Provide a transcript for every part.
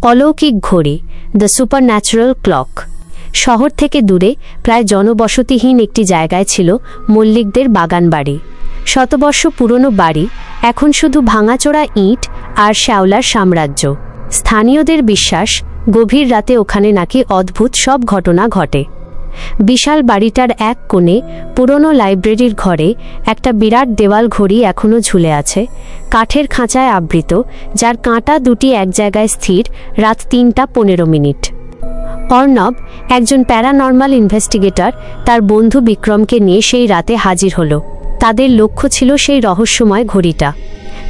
অলৌকিক ঘড়ি, the সুপারন্যাচুরাল clock. শহর থেকে দূরে প্রায় জনবসতিহীন একটি জায়গায় ছিল মল্লিকদের বাগান বাড়ি। শতবর্ষ পুরনো বাড়ি, এখন শুধু ভাঙাচোরা ইট আর শ্যাওলার সাম্রাজ্য। স্থানীয়দের বিশ্বাস, গভীর রাতে ওখানে নাকি অদ্ভুত সব ঘটনা ঘটে। বিশাল বাড়িটার এক কোণে পুরনো লাইব্রেরির ঘরে একটা বিরাট দেওয়াল ঘড়ি এখনও ঝুলে আছে, কাঠের খাঁচায় আবৃত, যার কাঁটা দুটি এক জায়গায় স্থির, রাত ৩:১৫। অর্ণব, একজন প্যারানর্মাল ইনভেস্টিগেটর, তার বন্ধু বিক্রমকে নিয়ে সেই রাতে হাজির হলো। তাদের লক্ষ্য ছিল সেই রহস্যময় ঘড়িটা।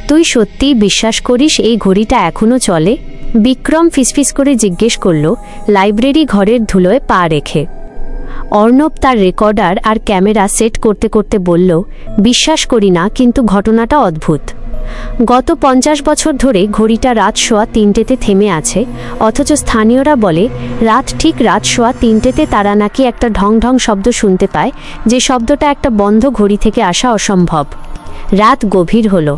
তুই সত্যিই বিশ্বাস করিস এই ঘড়িটা এখনও চলে? বিক্রম ফিসফিস করে জিজ্ঞেস করল, লাইব্রেরি ঘরের ধুলোয় পা রেখে। অর্ণব তার রেকর্ডার আর ক্যামেরা সেট করতে করতে বলল, বিশ্বাস করি না, কিন্তু ঘটনাটা অদ্ভুত। গত ৫০ বছর ধরে ঘড়িটা রাত ৩:১৫ থেমে আছে, অথচ স্থানীয়রা বলে ঠিক রাত ৩:১৫ তারা নাকি একটা ঢং ঢং শব্দ শুনতে পায়, যে শব্দটা একটা বন্ধ ঘড়ি থেকে আসা অসম্ভব। রাত গভীর হলো,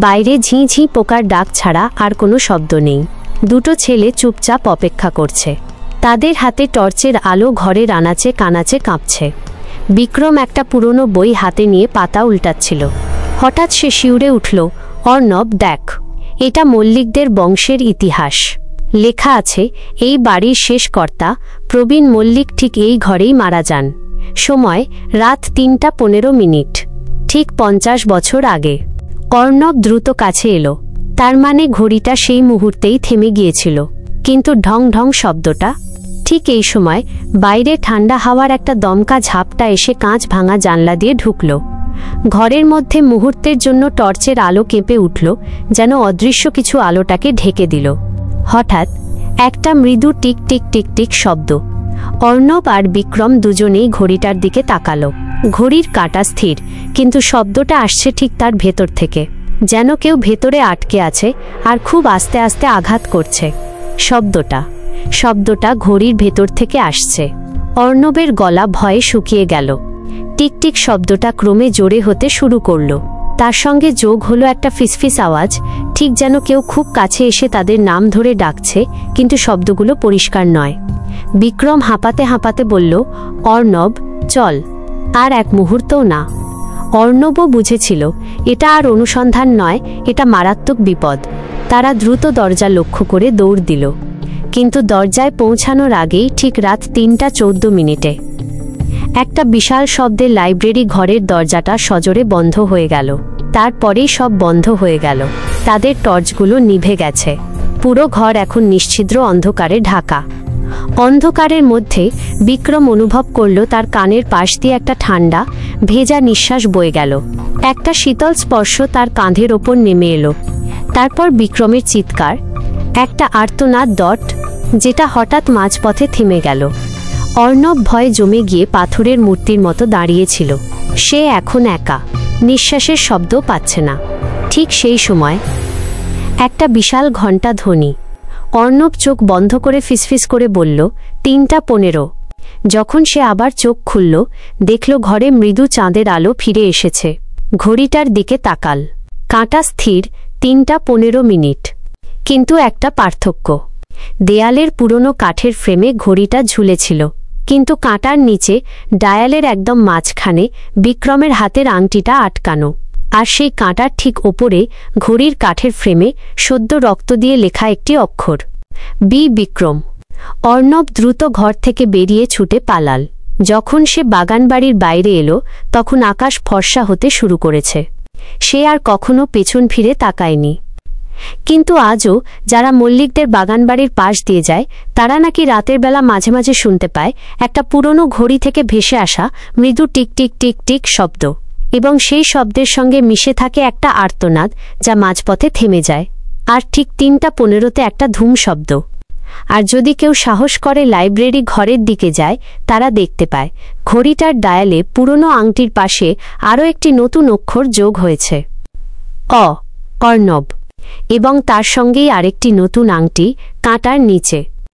বাইরে ঝিঁ ঝিঁ পোকার ডাক ছাড়া আর কোনো শব্দ নেই। দুটো ছেলে চুপচাপ অপেক্ষা করছে। তাদের হাতে টর্চের আলো ঘরের আনাচে কানাচে কাঁপছে। বিক্রম একটা পুরনো বই হাতে নিয়ে পাতা উল্টাচ্ছিল। হঠাৎ সে শিউরে উঠল, অর্ণব দেখ, এটা মল্লিকদের বংশের ইতিহাস। লেখা আছে, এই বাড়ির শেষ কর্তা প্রবীণ মল্লিক ঠিক এই ঘরেই মারা যান। সময় রাত ৩:১৫, ঠিক ৫০ বছর আগে। অর্ণব দ্রুত কাছে এলো। তার মানে ঘড়িটা সেই মুহূর্তেই থেমে গিয়েছিল। কিন্তু ঢং ঢং শব্দটা? ঠিক এই সময় বাইরে ঠান্ডা হাওয়ার একটা দমকা ঝাপটা এসে কাঁচ ভাঙা জানলা দিয়ে ঢুকল। ঘরের মধ্যে মুহূর্তের জন্য টর্চের আলো কেঁপে উঠল, যেন অদৃশ্য কিছু আলোটাকে ঢেকে দিল। হঠাৎ একটা মৃদু টিক টিক টিক টিক শব্দ। অর্ণব আর বিক্রম দুজনেই ঘড়িটার দিকে তাকালো। ঘড়ির কাঁটা স্থির, কিন্তু শব্দটা আসছে ঠিক তার ভেতর থেকে, যেন কেউ ভেতরে আটকে আছে আর খুব আস্তে আস্তে আঘাত করছে। শব্দটা ঘড়ির ভেতর থেকে আসছে। অর্ণবের গলা ভয়ে শুকিয়ে গেল। টিকটিক শব্দটা ক্রমে জোরে হতে শুরু করলো। তার সঙ্গে যোগ হলো একটা ফিসফিস আওয়াজ, ঠিক যেন কেউ খুব কাছে এসে তাদের নাম ধরে ডাকছে, কিন্তু শব্দগুলো পরিষ্কার নয়। বিক্রম হাঁপাতে হাঁপাতে বলল, অর্ণব চল। আর এক মুহূর্তও না। অর্ণবও বুঝেছিল এটা আর অনুসন্ধান নয়, এটা মারাত্মক বিপদ। তারা দ্রুত দরজা লক্ষ্য করে দৌড় দিল। কিন্তু দরজায় পৌঁছানোর আগেই ঠিক রাত ৩:১৪ একটা বিশাল শব্দে লাইব্রেরি ঘরের দরজাটা সজোরে বন্ধ হয়ে গেল। তারপরেই সব বন্ধ হয়ে গেল। তাদের টর্চগুলো নিভে গেছে। পুরো ঘর এখন নিশ্ছিদ্র অন্ধকারে ঢাকা। অন্ধকারের মধ্যে বিক্রম অনুভব করল তার কানের পাশ দিয়ে একটা ঠান্ডা ভেজা নিঃশ্বাস বয়ে গেল। একটা শীতল স্পর্শ তার কাঁধের ওপর নেমে এলো। তারপর বিক্রমের চিৎকার, একটা আর্তনাদ, যেটা হঠাৎ মাঝপথে থেমে গেল। অর্ণব ভয়ে জমে গিয়ে পাথরের মূর্তির মতো দাঁড়িয়েছিল। সে এখন একা, নিঃশ্বাসের শব্দ পাচ্ছে না। ঠিক সেই সময় একটা বিশাল ঘণ্টা ধ্বনি। অর্ণব চোখ বন্ধ করে ফিসফিস করে বলল, ৩:১৫। যখন সে আবার চোখ খুলল, দেখল ঘরে মৃদু চাঁদের আলো ফিরে এসেছে। ঘড়িটার দিকে তাকাল, কাঁটা স্থির, ৩:১৫। কিন্তু একটা পার্থক্য, দেয়ালের পুরনো কাঠের ফ্রেমে ঘড়িটা ঝুলেছিল, কিন্তু কাঁটার নিচে ডায়ালের একদম মাঝখানে বিক্রমের হাতের আংটিটা আটকানো। আর সেই কাঁটার ঠিক ওপরে ঘড়ির কাঠের ফ্রেমে সদ্য রক্ত দিয়ে লেখা একটি অক্ষর, বিক্রম। অর্ণব দ্রুত ঘর থেকে বেরিয়ে ছুটে পালাল। যখন সে বাগানবাড়ির বাইরে এলো, তখন আকাশ ফর্সা হতে শুরু করেছে। সে আর কখনো পেছন ফিরে তাকায়নি। কিন্তু আজও যারা মল্লিকদের বাগানবাড়ির পাশ দিয়ে যায়, তারা নাকি রাতের বেলা মাঝে মাঝে শুনতে পায় একটা পুরনো ঘড়ি থেকে ভেসে আসা মৃদু টিক টিক টিক টিক শব্দ, এবং সেই শব্দের সঙ্গে মিশে থাকে একটা আর্তনাদ, যা মাঝপথে থেমে যায়। আর ঠিক ৩:১৫ একটা ধুম শব্দ। আর যদি কেউ সাহস করে লাইব্রেরি ঘরের দিকে যায়, তারা দেখতে পায় ঘড়িটার ডায়ালে পুরনো আংটির পাশে আরও একটি নতুন অক্ষর যোগ হয়েছে, অর্ণব। এবং তার সঙ্গেই আরেকটি নতুন আংটি কাঁটার নিচে।